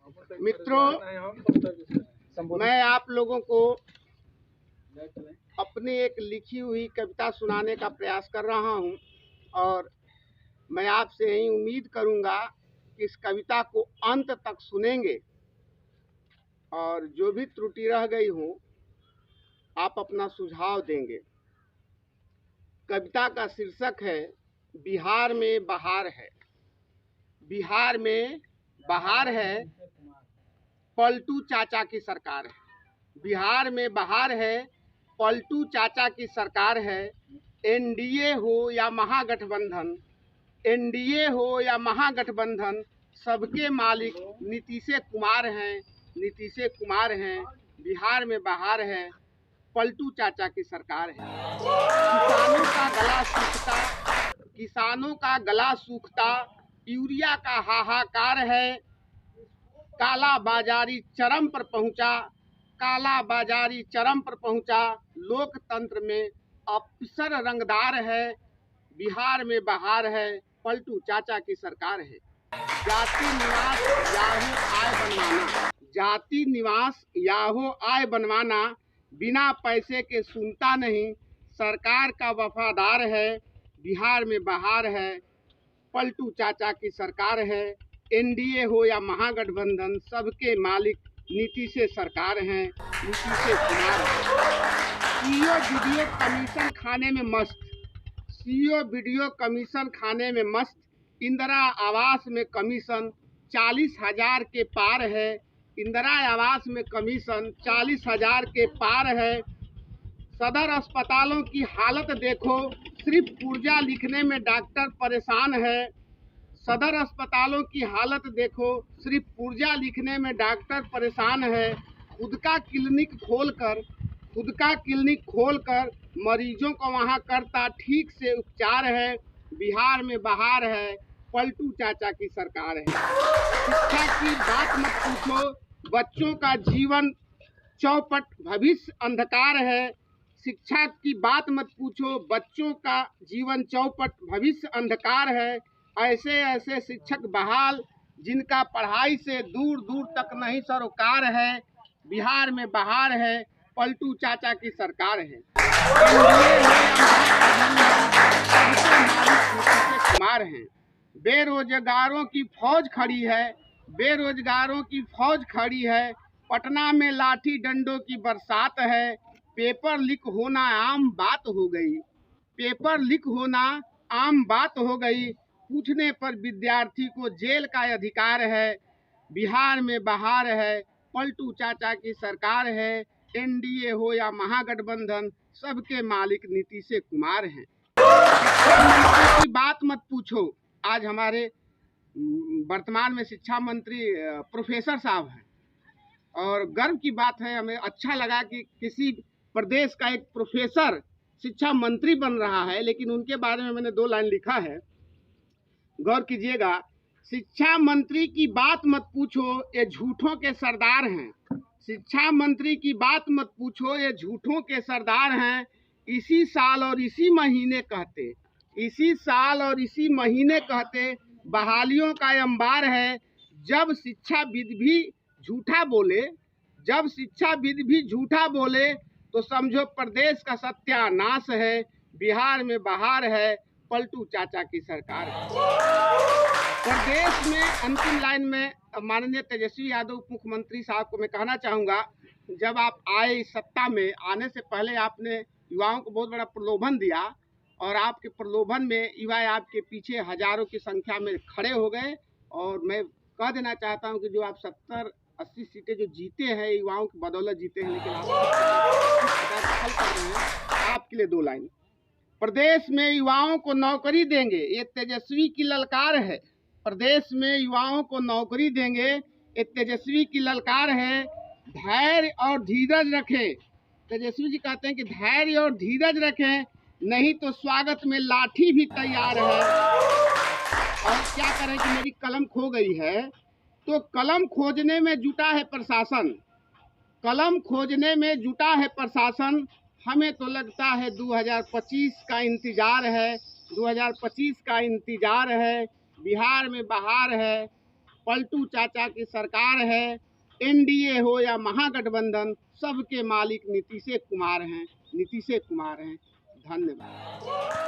मित्रों, मैं आप लोगों को अपनी एक लिखी हुई कविता सुनाने का प्रयास कर रहा हूं और मैं आपसे यही उम्मीद करूंगा कि इस कविता को अंत तक सुनेंगे और जो भी त्रुटि रह गई हो आप अपना सुझाव देंगे। कविता का शीर्षक है बिहार में बहार है। बिहार में बहार है, पलटू चाचा की सरकार है। बिहार में बहार है, पलटू चाचा की सरकार है। एनडीए हो या महागठबंधन, एनडीए हो या महागठबंधन, सबके मालिक नीतीश कुमार हैं, नीतीश कुमार हैं। बिहार में बहार है, पलटू चाचा की सरकार है। किसानों का गला सूखता, किसानों का गला सूखता, यूरिया का हाहाकार है। काला बाजारी चरम पर पहुंचा, काला बाजारी चरम पर पहुंचा। लोकतंत्र में अफसर रंगदार है। बिहार में बहार है, पलटू चाचा की सरकार है। जाति निवास याहो आय बनवाना, जाति निवास याहो आय बनवाना, बिना पैसे के सुनता नहीं, सरकार का वफादार है। बिहार में बहार है, पलटू चाचा की सरकार है। एनडीए हो या महागठबंधन, सबके मालिक नीतीश सरकार हैं, नीतीश कुमार है। सीओ वीडियो कमीशन खाने में मस्त, सीओ वीडियो कमीशन खाने में मस्त। इंदिरा आवास में कमीशन 40,000 के पार है। इंदिरा आवास में कमीशन 40,000 के पार है। सदर अस्पतालों की हालत देखो, सिर्फ पुर्जा लिखने में डॉक्टर परेशान है। सदर अस्पतालों की हालत देखो, सिर्फ पुर्जा लिखने में डॉक्टर परेशान है। खुद का क्लिनिक खोलकर मरीजों को वहां करता ठीक से उपचार है। बिहार में बहार है, पलटू चाचा की सरकार है। शिक्षा की बात मत पूछो, बच्चों का जीवन चौपट, भविष्य अंधकार है। शिक्षा की बात मत पूछो, बच्चों का जीवन चौपट, भविष्य अंधकार है। ऐसे ऐसे शिक्षक बहाल, जिनका पढ़ाई से दूर दूर तक नहीं सरोकार है। बिहार में बहार है, पलटू चाचा की सरकार है। कुमार हैं। बेरोजगारों की फौज खड़ी है, बेरोजगारों की फौज खड़ी है। पटना में लाठी डंडों की बरसात है। पेपर लीक होना आम बात हो गई, पेपर लीक होना आम बात हो गई। पूछने पर विद्यार्थी को जेल का अधिकार है। बिहार में बहार है, पलटू चाचा की सरकार है। एनडीए हो या महागठबंधन, सबके मालिक नीतीश कुमार हैं। शिक्षा मंत्री की बात मत पूछो, आज हमारे वर्तमान में शिक्षा मंत्री प्रोफेसर साहब हैं और गर्व की बात है, हमें अच्छा लगा कि किसी प्रदेश का एक प्रोफेसर शिक्षा मंत्री बन रहा है। लेकिन उनके बारे में मैंने 2 लाइन लिखा है, गौर कीजिएगा। शिक्षा मंत्री की बात मत पूछो, ये झूठों के सरदार हैं। शिक्षा मंत्री की बात मत पूछो, ये झूठों के सरदार हैं। इसी साल और इसी महीने कहते, इसी साल और इसी महीने कहते, बहालियों का अंबार है। जब शिक्षाविद भी झूठा बोले, जब शिक्षाविद भी झूठा बोले, तो समझो प्रदेश का सत्यानाश है। बिहार में बहार है, पलटू चाचा की सरकार है। प्रदेश में अंतिम लाइन में माननीय तेजस्वी यादव उप मुख्यमंत्री साहब को मैं कहना चाहूँगा, जब आप आए इस सत्ता में, आने से पहले आपने युवाओं को बहुत बड़ा प्रलोभन दिया और आपके प्रलोभन में युवा आपके पीछे हजारों की संख्या में खड़े हो गए। और मैं कह देना चाहता हूं कि जो आप 70-80 सीटें जो जीते हैं, युवाओं की बदौलत जीते हैं, लेकिन आप कर रहे हैं। आपके लिए 2 लाइन, प्रदेश में युवाओं को नौकरी देंगे, ये तेजस्वी की ललकार है। प्रदेश में युवाओं को नौकरी देंगे, ये तेजस्वी की ललकार है। धैर्य और धीरज रखें, तेजस्वी जी कहते हैं कि धैर्य और धीरज रखें, नहीं तो स्वागत में लाठी भी तैयार है। और क्या करें कि मेरी कलम खो गई है, तो कलम खोजने में जुटा है प्रशासन, कलम खोजने में जुटा है प्रशासन। हमें तो लगता है 2025 का इंतजार है, 2025 का इंतजार है। बिहार में बहार है, पलटू चाचा की सरकार है। एनडीए हो या महागठबंधन, सबके मालिक नीतीश कुमार हैं, नीतीश कुमार हैं। धन्यवाद।